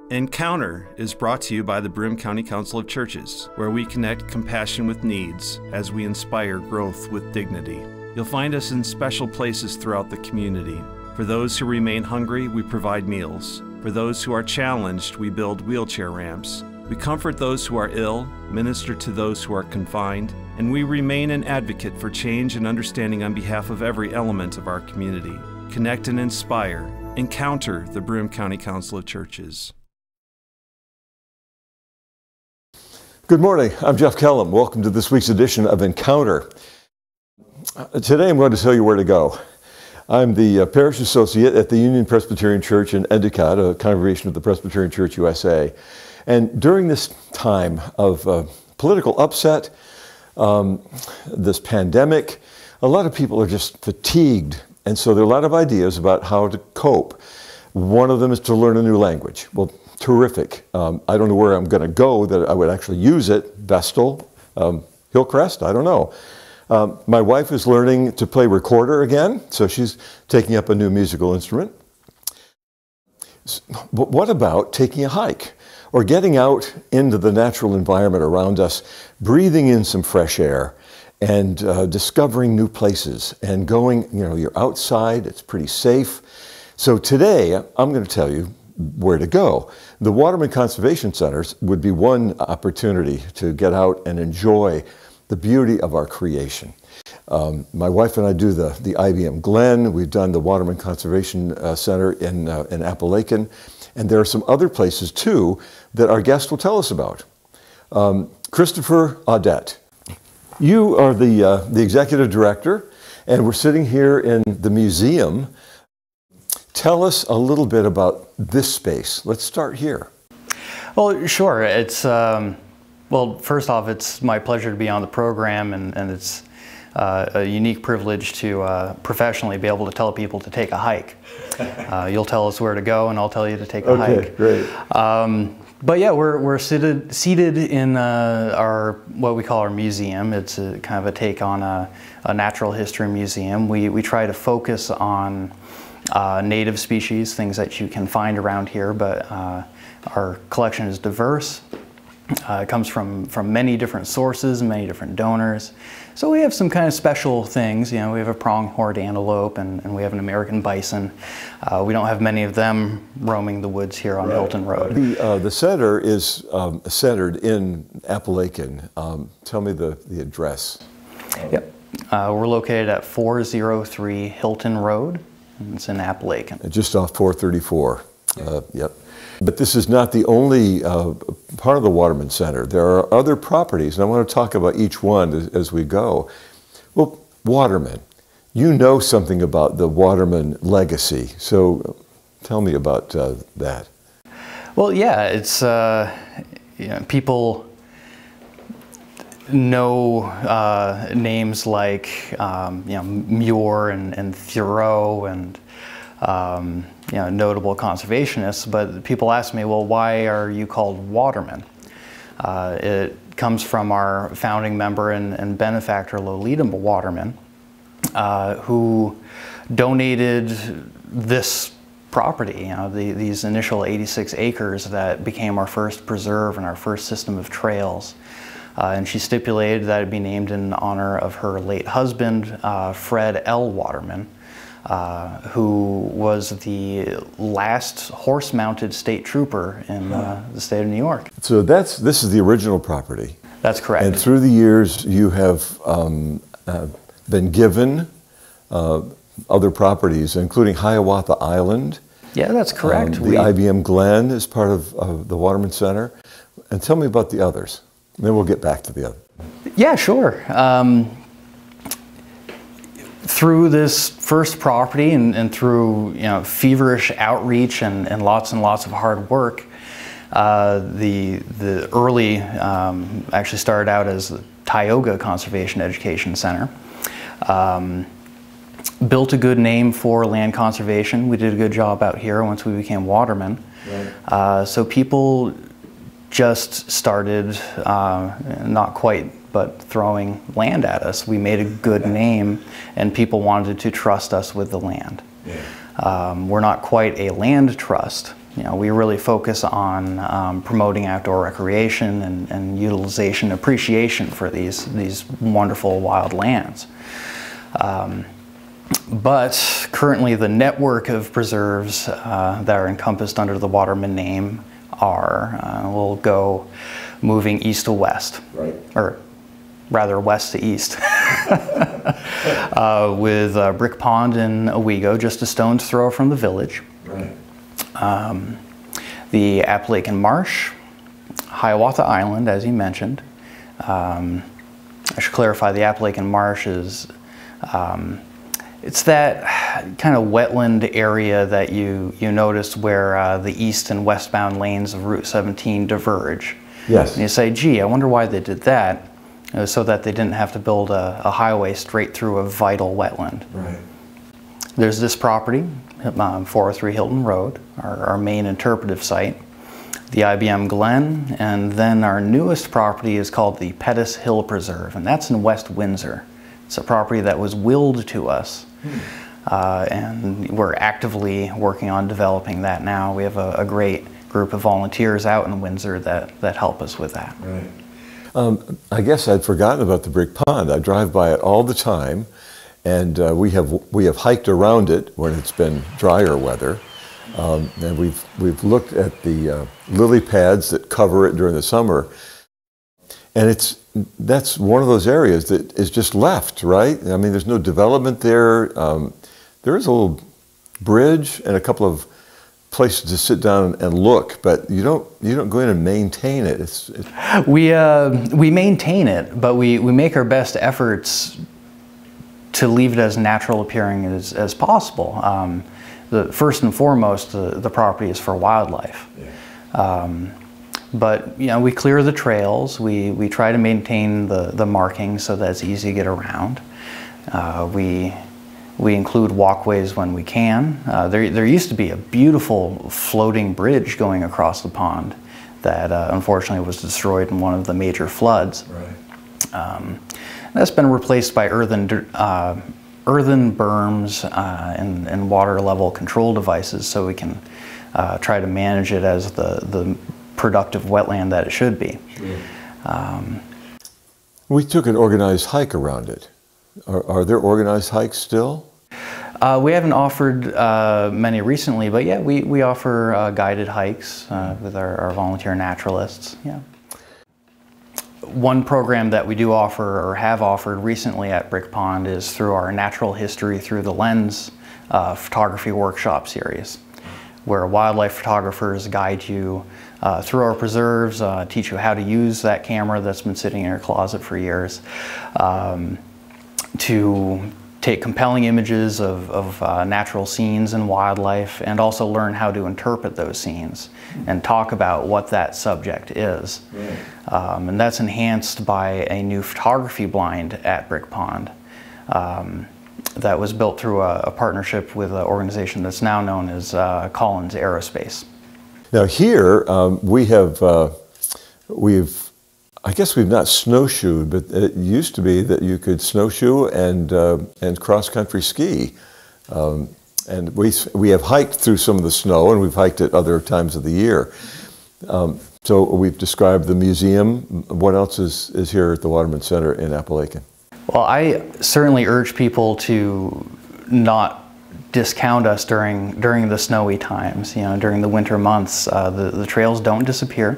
Encounter is brought to you by the Broome County Council of Churches, where we connect compassion with needs as we inspire growth with dignity. You'll find us in special places throughout the community. For those who remain hungry, we provide meals. For those who are challenged, we build wheelchair ramps. We comfort those who are ill, minister to those who are confined, and we remain an advocate for change and understanding on behalf of every element of our community. Connect and inspire. Encounter the Broome County Council of Churches. Good morning, I'm Jeff Kellum. Welcome to this week's edition of Encounter. Today I'm going to tell you where to go. I'm the parish associate at the Union Presbyterian Church in Endicott, a congregation of the Presbyterian Church USA. And during this time of political upset, this pandemic, a lot of people are just fatigued. And so there are a lot of ideas about how to cope. One of them is to learn a new language. Well, terrific. I don't know where I'm going to go that I would actually use it. Vestal, Hillcrest, I don't know. My wife is learning to play recorder again, so she's taking up a new musical instrument. But what about taking a hike or getting out into the natural environment around us, breathing in some fresh air and discovering new places and going, you're outside, it's pretty safe. So today I'm going to tell you where to go. The Waterman Conservation Centers would be one opportunity to get out and enjoy the beauty of our creation. My wife and I do the IBM Glen. We've done the Waterman Conservation Center in Appalachian. And there are some other places too that our guest will tell us about. Christopher Audette, you are the executive director, and we're sitting here in the museum. Tell us a little bit about this space. Let's start here. Well, sure. It's well, first off, it's my pleasure to be on the program, and it's a unique privilege to professionally be able to tell people to take a hike. You'll tell us where to go, and I'll tell you to take a hike. Okay, great. But yeah, we're seated in our what we call our museum. It's a kind of a take on a natural history museum. We try to focus on native species, things that you can find around here, but our collection is diverse. It comes from many different sources, many different donors. So we have some kind of special things. We have a pronghorned antelope and we have an American bison. We don't have many of them roaming the woods here on Hilton Road. The center is centered in Appalachian. Tell me the address. Yep. We're located at 403 Hilton Road. It's in Appalachian. Just off 434. Yep. But this is not the only part of the Waterman Center. There are other properties, and I want to talk about each one as we go. Well, Waterman, you know something about the Waterman legacy, so tell me about that. Well, yeah, it's people know names like Muir and Thoreau and notable conservationists, but people ask me, well, why are you called Waterman? It comes from our founding member and benefactor Lolita Waterman, who donated this property, these initial 86 acres that became our first preserve and our first system of trails. And she stipulated that it be named in honor of her late husband, Fred L. Waterman, who was the last horse-mounted state trooper in the state of New York. So this is the original property. That's correct. And through the years, you have been given other properties, including Hiawatha Island. Yeah, that's correct. The IBM Glen is part of the Waterman Center. And tell me about the others. And then we'll get back to the other. Yeah, sure. Through this first property and through feverish outreach and lots of hard work, the early actually started out as the Tioga Conservation Education Center. Built a good name for land conservation. We did a good job out here once we became Waterman. Right. So people just started, not quite, but throwing land at us. We made a good name and people wanted to trust us with the land. Yeah. We're not quite a land trust, we really focus on promoting outdoor recreation and utilization, appreciation for these wonderful wild lands. But currently the network of preserves that are encompassed under the Waterman name will go moving east to west, right, or rather west to east, with Brick Pond in Owego, just a stone's throw from the village. right. The Appalachian Marsh, Hiawatha Island, as you mentioned. I should clarify, the Appalachian Marsh is it's that kind of wetland area that you notice where the east and westbound lanes of Route 17 diverge. Yes. And you say, gee, I wonder why they did that. It was so that they didn't have to build a highway straight through a vital wetland. Right. There's this property, 403 Hilton Road, our main interpretive site, the IBM Glen, and then our newest property is called the Pettus Hill Preserve, and that's in West Windsor. It's a property that was willed to us, and we're actively working on developing that now. We have a great group of volunteers out in Windsor that help us with that. Right. I guess I'd forgotten about the Brick Pond. I drive by it all the time, and we have hiked around it when it's been drier weather, and we've looked at the lily pads that cover it during the summer, and that's one of those areas that is just left, right? I mean, there's no development there. There is a little bridge and a couple of places to sit down and look, but you don't go in and maintain it. We maintain it, but we make our best efforts to leave it as natural appearing as possible. First and foremost, the property is for wildlife. Yeah. But we clear the trails. We try to maintain the markings so that it's easy to get around. We include walkways when we can. There used to be a beautiful floating bridge going across the pond that unfortunately was destroyed in one of the major floods. Right. That's been replaced by earthen berms and water level control devices, so we can try to manage it as the productive wetland that it should be. Sure. We took an organized hike around it. Are there organized hikes still? We haven't offered many recently, but yeah, we offer guided hikes with our volunteer naturalists. Yeah. One program that we do offer or have offered recently at Brick Pond is through our Natural History Through the Lens photography workshop series, where wildlife photographers guide you through our preserves, teach you how to use that camera that's been sitting in your closet for years, to take compelling images of natural scenes and wildlife, and also learn how to interpret those scenes and talk about what that subject is. Right. And that's enhanced by a new photography blind at Brick Pond that was built through a partnership with an organization that's now known as Collins Aerospace. Now here I guess we've not snowshoed, but it used to be that you could snowshoe and cross-country ski. And we have hiked through some of the snow, and we've hiked at other times of the year. So we've described the museum. What else is here at the Waterman Center in Appalachian? Well, I certainly urge people to not discount us during the snowy times. During the winter months, the trails don't disappear.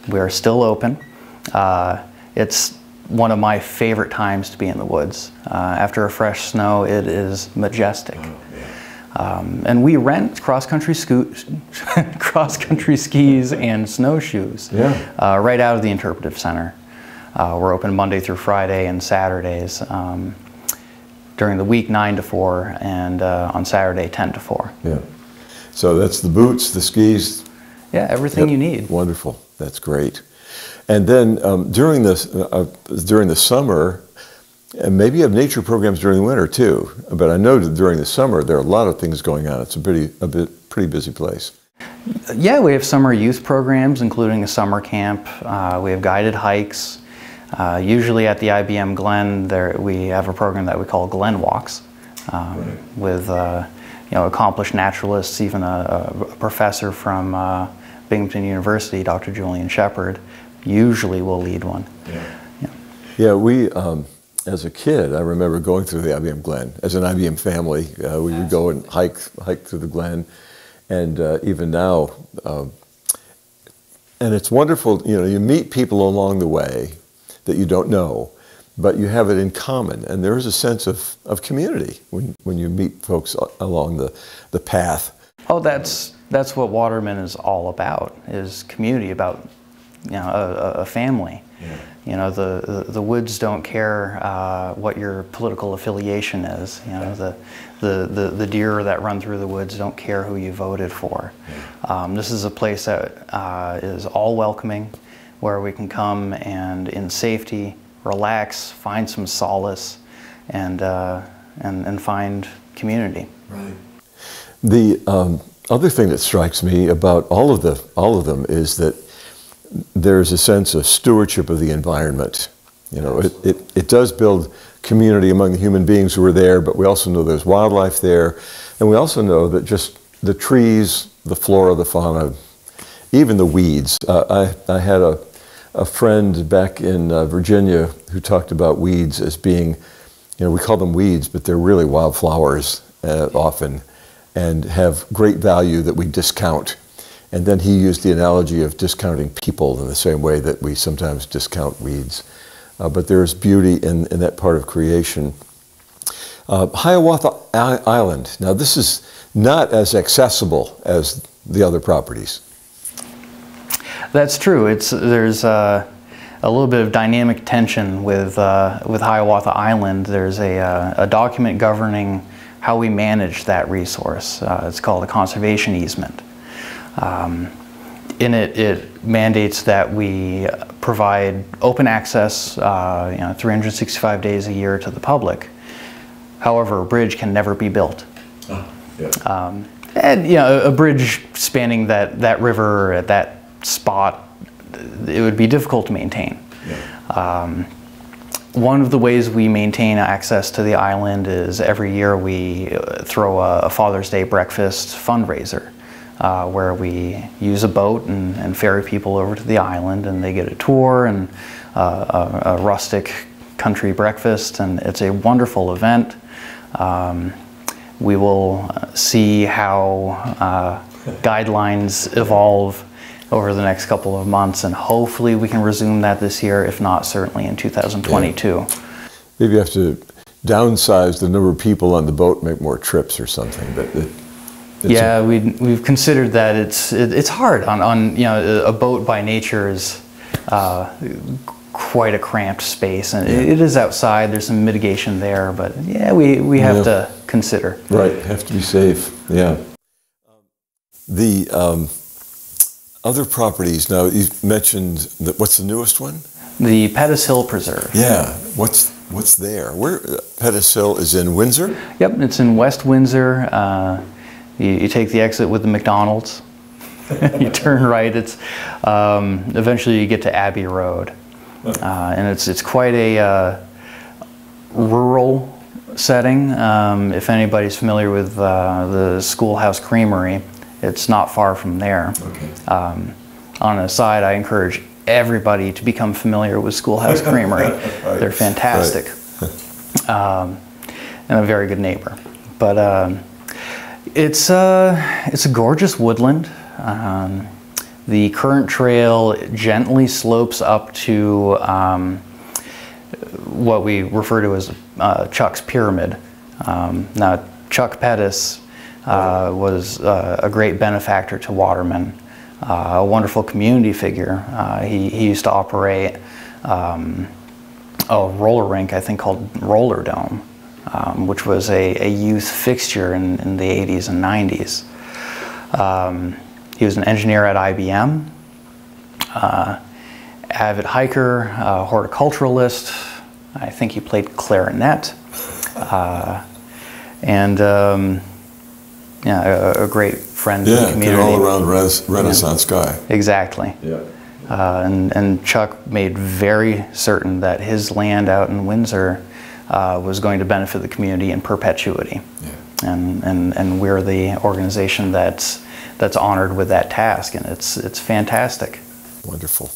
We are still open. It's one of my favorite times to be in the woods. After a fresh snow, it is majestic. And we rent cross-country skis and snowshoes right out of the interpretive center. We're open Monday through Friday and Saturdays. During the week 9 to 4, and on Saturday 10 to 4. Yeah. So that's the boots, the skis. Yeah, everything you need. Wonderful. That's great. And then during the summer, and maybe you have nature programs during the winter too. But I know that during the summer there are a lot of things going on. It's a pretty busy place. Yeah, we have summer youth programs, including a summer camp. We have guided hikes. Usually at the IBM Glen, we have a program that we call Glen Walks, with accomplished naturalists, even a professor from Binghamton University, Dr. Julian Shepard, usually will lead one. Yeah, we, as a kid, I remember going through the IBM Glen. As an IBM family, we would go and hike through the Glen, and even now, and it's wonderful, you meet people along the way that you don't know, but you have it in common, and there is a sense of community when you meet folks along the path. Oh, that's what Waterman is all about, is community, about a family. Yeah. The woods don't care what your political affiliation is. The deer that run through the woods don't care who you voted for. This is a place that is all welcoming, where we can come and in safety relax, find some solace, and find community. Right. The other thing that strikes me about all of them is that there's a sense of stewardship of the environment. It does build community among the human beings who are there, but we also know there's wildlife there, and we also know that just the trees, the flora, the fauna, even the weeds. I had a friend back in Virginia who talked about weeds as being, we call them weeds, but they're really wildflowers often, and have great value that we discount. And then he used the analogy of discounting people in the same way that we sometimes discount weeds. But there's beauty in that part of creation. Hiawatha Island. Now this is not as accessible as the other properties. That's true. There's a little bit of dynamic tension with Hiawatha Island. There's a document governing how we manage that resource. It's called a conservation easement. In it mandates that we provide open access 365 days a year to the public. However, a bridge can never be built. Oh, yeah. And a bridge spanning that river at that spot, it would be difficult to maintain. Yeah. One of the ways we maintain access to the island is every year we throw a Father's Day breakfast fundraiser, where we use a boat and ferry people over to the island, and they get a tour and a rustic country breakfast, and it's a wonderful event. We will see how guidelines evolve over the next couple of months, and hopefully we can resume that this year, if not certainly in 2022. Yeah. Maybe you have to downsize the number of people on the boat, make more trips or something. But yeah, we've considered that. It's hard on a boat by nature is quite a cramped space, and it is outside. There's some mitigation there, but yeah, we have to consider. Right, have to be safe. Yeah. The other properties, now you mentioned what's the newest one? The Pettus Hill Preserve. Yeah, what's there? Where Pettus Hill is in Windsor? Yep, it's in West Windsor. You take the exit with the McDonald's. You turn right. It's eventually you get to Abbey Road, and it's quite a rural setting. If anybody's familiar with the Schoolhouse Creamery, it's not far from there. Okay. On an aside, I encourage everybody to become familiar with Schoolhouse Creamery. Right. They're fantastic, right. And a very good neighbor. But it's a gorgeous woodland. The current trail gently slopes up to what we refer to as Chuck's Pyramid. Now, Chuck Pettus was a great benefactor to Waterman, a wonderful community figure. He used to operate a roller rink, I think called Roller Dome, which was a youth fixture in the 80s and 90s. He was an engineer at IBM, avid hiker, horticulturalist. I think he played clarinet, and a great friend in the community. Yeah, all-around Renaissance guy. Exactly. Yeah. And Chuck made very certain that his land out in Windsor was going to benefit the community in perpetuity. Yeah. and we're the organization that's honored with that task, and it's fantastic. Wonderful.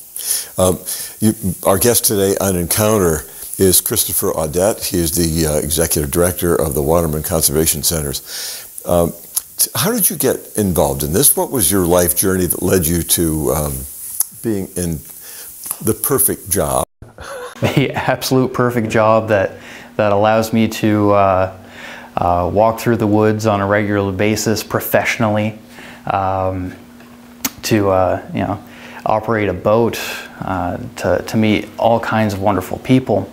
Our guest today on Encounter is Christopher Audette. He is the Executive Director of the Waterman Conservation Centers. How did you get involved in this? What was your life journey that led you to being in the perfect job? The absolute perfect job that allows me to walk through the woods on a regular basis professionally, to operate a boat, to meet all kinds of wonderful people.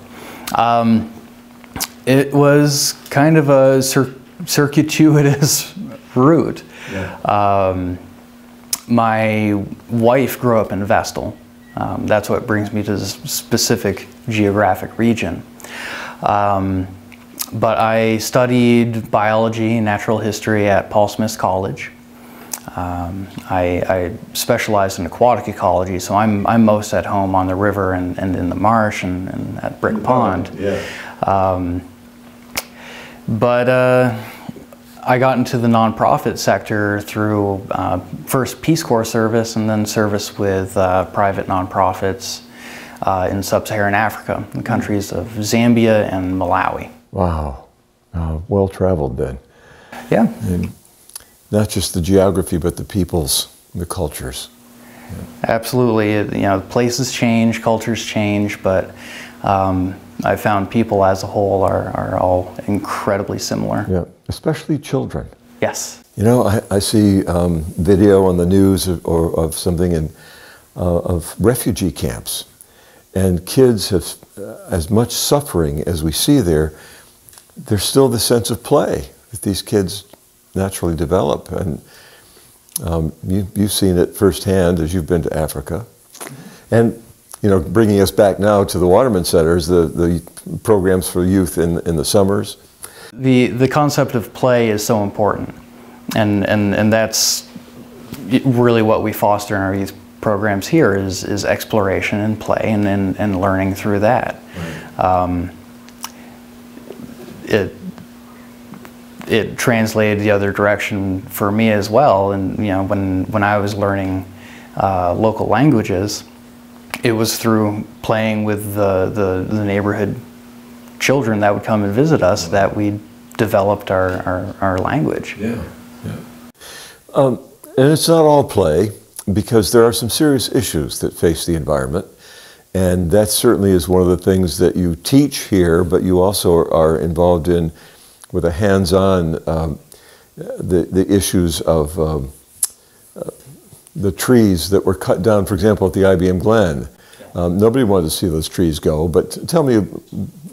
It was kind of a circuitous route. Yeah. My wife grew up in Vestal. That's what brings me to this specific geographic region. But I studied biology and natural history at Paul Smith College. I specialized in aquatic ecology, so I'm most at home on the river and in the marsh and at Brick Pond. Yeah. But I got into the nonprofit sector through first Peace Corps service and then service with private nonprofits in sub-Saharan Africa, the countries of Zambia and Malawi. Wow, well-traveled then. Yeah. And not just the geography, but the peoples, the cultures. Yeah. Absolutely. Places change, cultures change, but I found people as a whole are all incredibly similar. Yeah, especially children. Yes. I see video on the news of something of refugee camps, and kids have as much suffering as we see there. There's still the sense of play that these kids naturally develop, and you've seen it firsthand as you've been to Africa. And bringing us back now to the Waterman Centers, the programs for youth in the summers. The concept of play is so important, and that's really what we foster in our youth programs here is exploration and play and learning through that. Right. It translated the other direction for me as well, and when I was learning local languages, it was through playing with the neighborhood children that would come and visit us that we developed our language. Yeah, yeah. And it's not all play, because there are some serious issues that face the environment, and that certainly is one of the things that you teach here, but you also are involved in with a hands-on the issues of the trees that were cut down, for example, at the IBM Glen. Nobody wanted to see those trees go, but tell me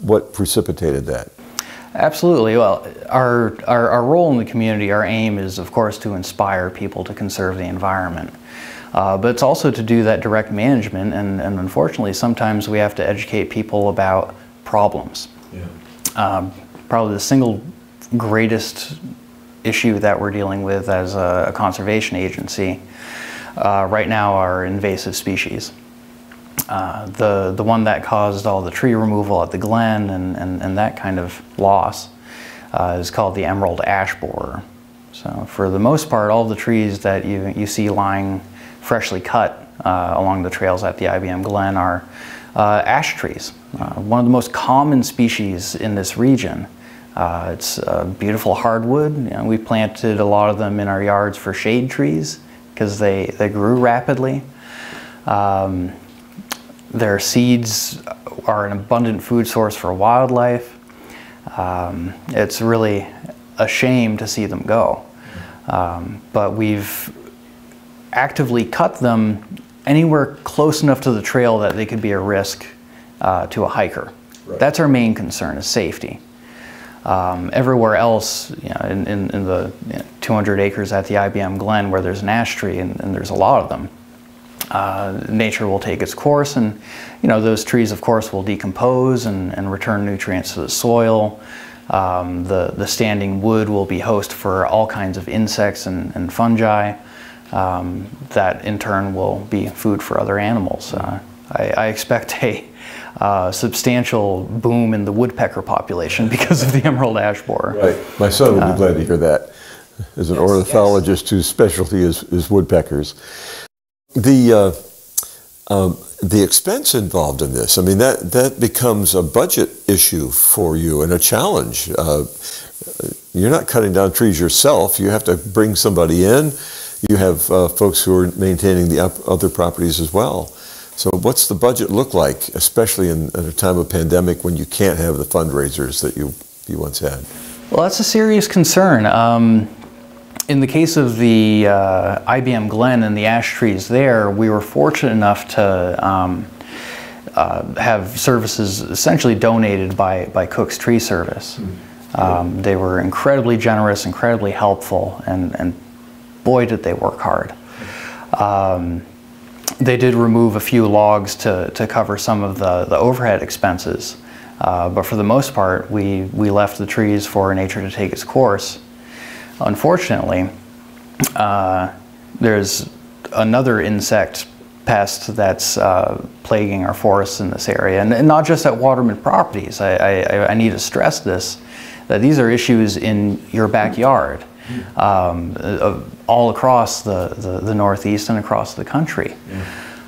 what precipitated that. Absolutely. Well, our role in the community, our aim is, of course, to inspire people to conserve the environment. But it's also to do that direct management, and unfortunately, sometimes we have to educate people about problems. Yeah. Probably the single greatest issue that we're dealing with as a conservation agency right now are invasive species. The one that caused all the tree removal at the Glen and that kind of loss is called the emerald ash borer. So for the most part, all the trees that you see lying freshly cut along the trails at the IBM Glen are ash trees. One of the most common species in this region. It's a beautiful hardwood. We planted a lot of them in our yards for shade trees because they grew rapidly. Their seeds are an abundant food source for wildlife. It's really a shame to see them go. But we've actively cut them anywhere close enough to the trail that they could be a risk to a hiker. Right. That's our main concern, is safety. Everywhere else, in the 200 acres at the IBM Glen where there's an ash tree, and there's a lot of them, nature will take its course, and those trees, of course, will decompose and return nutrients to the soil. The standing wood will be host for all kinds of insects and fungi that in turn will be food for other animals. I expect a substantial boom in the woodpecker population because of the emerald ash borer. Right. My son will be glad to hear that, as an ornithologist whose specialty is woodpeckers. The expense involved in this, I mean, that becomes a budget issue for you and a challenge. You're not cutting down trees yourself. You have to bring somebody in. You have folks who are maintaining the other properties as well. So what's the budget look like, especially in a time of pandemic when you can't have the fundraisers that you once had? Well, that's a serious concern. In the case of the IBM Glen and the ash trees there, we were fortunate enough to have services essentially donated by Cook's Tree Service. They were incredibly generous, incredibly helpful, and boy did they work hard. They did remove a few logs to cover some of the overhead expenses, but for the most part we left the trees for nature to take its course. Unfortunately, there's another insect pest that's plaguing our forests in this area, and not just at Waterman Properties. I need to stress this, that these are issues in your backyard, all across the Northeast and across the country.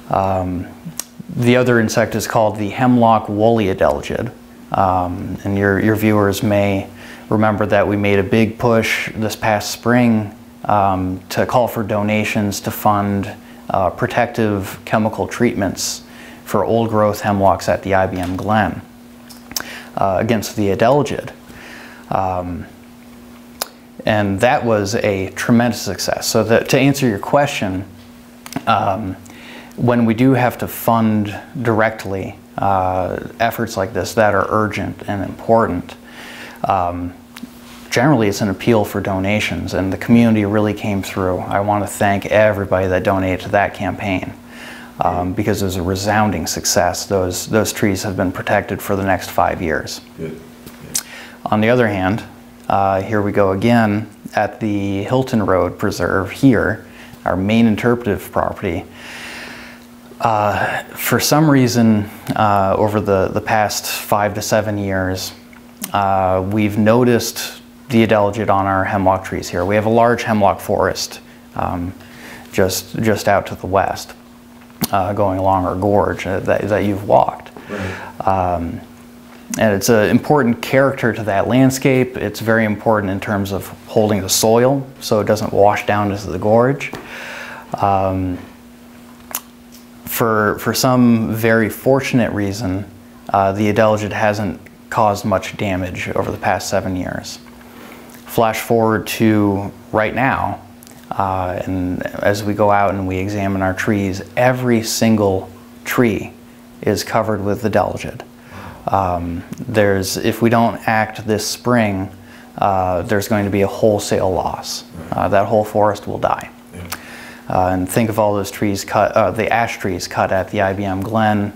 The other insect is called the hemlock woolly adelgid, and your viewers may remember that we made a big push this past spring to call for donations to fund protective chemical treatments for old growth hemlocks at the IBM Glen against the adelgid. And that was a tremendous success. So to answer your question, when we do have to fund directly efforts like this that are urgent and important, generally it's an appeal for donations, and the community really came through. I want to thank everybody that donated to that campaign, because it was a resounding success. Those trees have been protected for the next 5 years. Good. On the other hand, here we go again at the Hilton Road Preserve here, our main interpretive property. For some reason, over the past 5 to 7 years, we've noticed the adelgid on our hemlock trees here. We have a large hemlock forest just out to the west, going along our gorge that you've walked. Right. And it's an important character to that landscape. It's very important in terms of holding the soil so it doesn't wash down into the gorge. For some very fortunate reason, the adelgid hasn't caused much damage over the past 7 years. Flash forward to right now, and as we go out and we examine our trees, every single tree is covered with adelgid. If we don't act this spring, there's going to be a wholesale loss. That whole forest will die. And think of all those trees cut, the ash trees cut at the IBM Glen,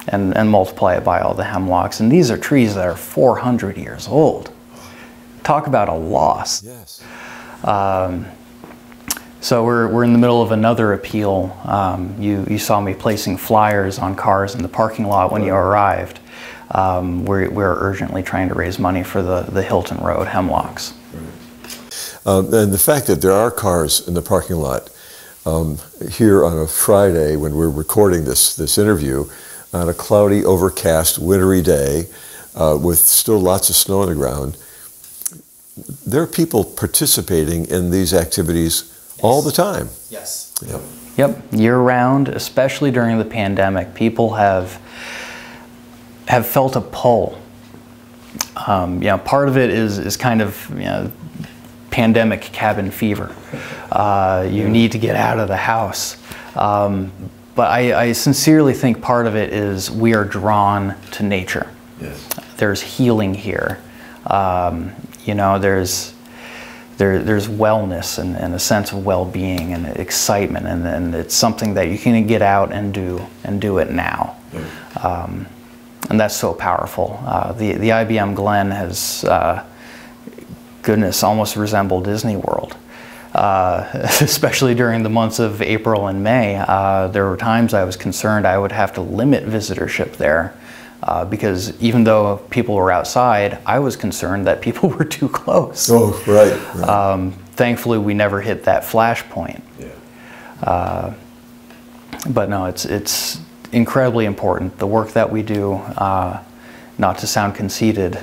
and multiply it by all the hemlocks. And these are trees that are 400 years old. Talk about a loss. Yes. So we're in the middle of another appeal. You saw me placing flyers on cars in the parking lot when you arrived. We're urgently trying to raise money for the Hilton Road hemlocks. And the fact that there are cars in the parking lot here on a Friday when we're recording this interview, on a cloudy, overcast, wintry day with still lots of snow on the ground, there are people participating in these activities all the time. Yes. Yep, year-round, especially during the pandemic, people have felt a pull. Part of it is kind of pandemic cabin fever. You need to get out of the house. But I sincerely think part of it is we are drawn to nature. Yes. There's healing here. There's wellness and a sense of well-being and excitement, and it's something that you can get out and do it now. And that's so powerful. The IBM Glen has, goodness, almost resembled Disney World. especially during the months of April and May. There were times I was concerned I would have to limit visitorship there because even though people were outside, I was concerned that people were too close. Oh, right. Thankfully, we never hit that flash point. Yeah. But no, it's incredibly important. The work that we do, not to sound conceited,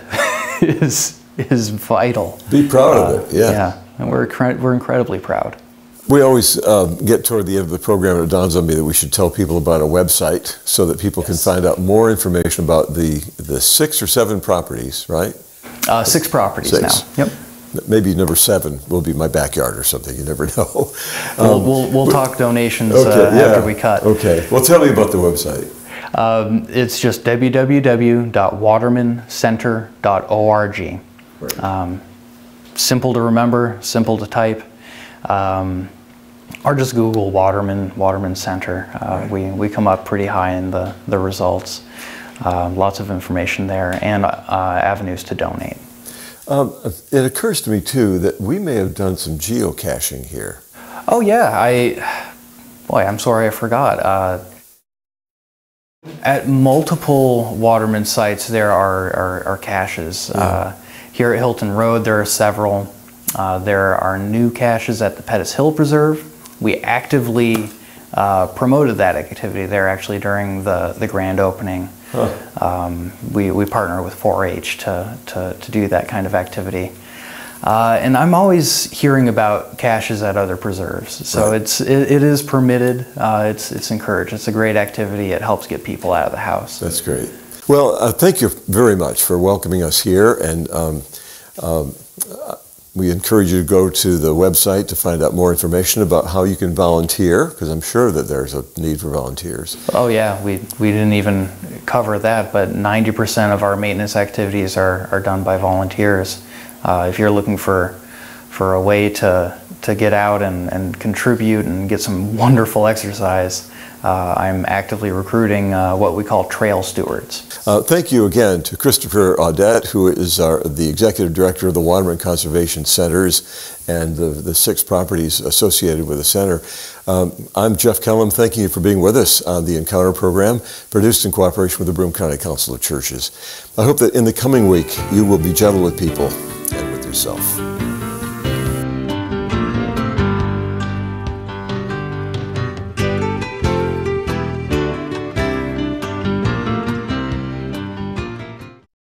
is vital. Be proud of it, yeah. Yeah, and we're incredibly proud. We always get toward the end of the program, and it dawns on me that we should tell people about a website so that people can find out more information about the 6 or 7 properties, right? 6 properties 6. now. Yep. Maybe number 7 will be my backyard or something. You never know. We'll talk donations after we cut. Okay. Well, tell me about the website. It's just www.watermancenter.org. Right. Simple to remember, simple to type, or just Google Waterman Center. Right. We come up pretty high in the results. Lots of information there and avenues to donate. It occurs to me too that we may have done some geocaching here. Oh yeah, I'm sorry I forgot. At multiple Waterman sites there are caches. Yeah. Here at Hilton Road there are several. There are new caches at the Pettis Hill Preserve. We actively promoted that activity there actually during the grand opening. Huh. We partner with 4-H to do that kind of activity. And I'm always hearing about caches at other preserves. So right. it is permitted, it's encouraged. It's a great activity. It helps get people out of the house. That's great. Well, thank you very much for welcoming us here, and we encourage you to go to the website to find out more information about how you can volunteer, because I'm sure that there's a need for volunteers. Oh yeah, we didn't even cover that, but 90% of our maintenance activities are done by volunteers. If you're looking for a way to get out and contribute and get some wonderful exercise, I'm actively recruiting what we call trail stewards. Thank you again to Christopher Audette, who is the Executive Director of the Waterman Conservation Centers and the 6 properties associated with the center. I'm Jeff Kellum, thanking you for being with us on the Encounter program, produced in cooperation with the Broome County Council of Churches. I hope that in the coming week you will be gentle with people and with yourself.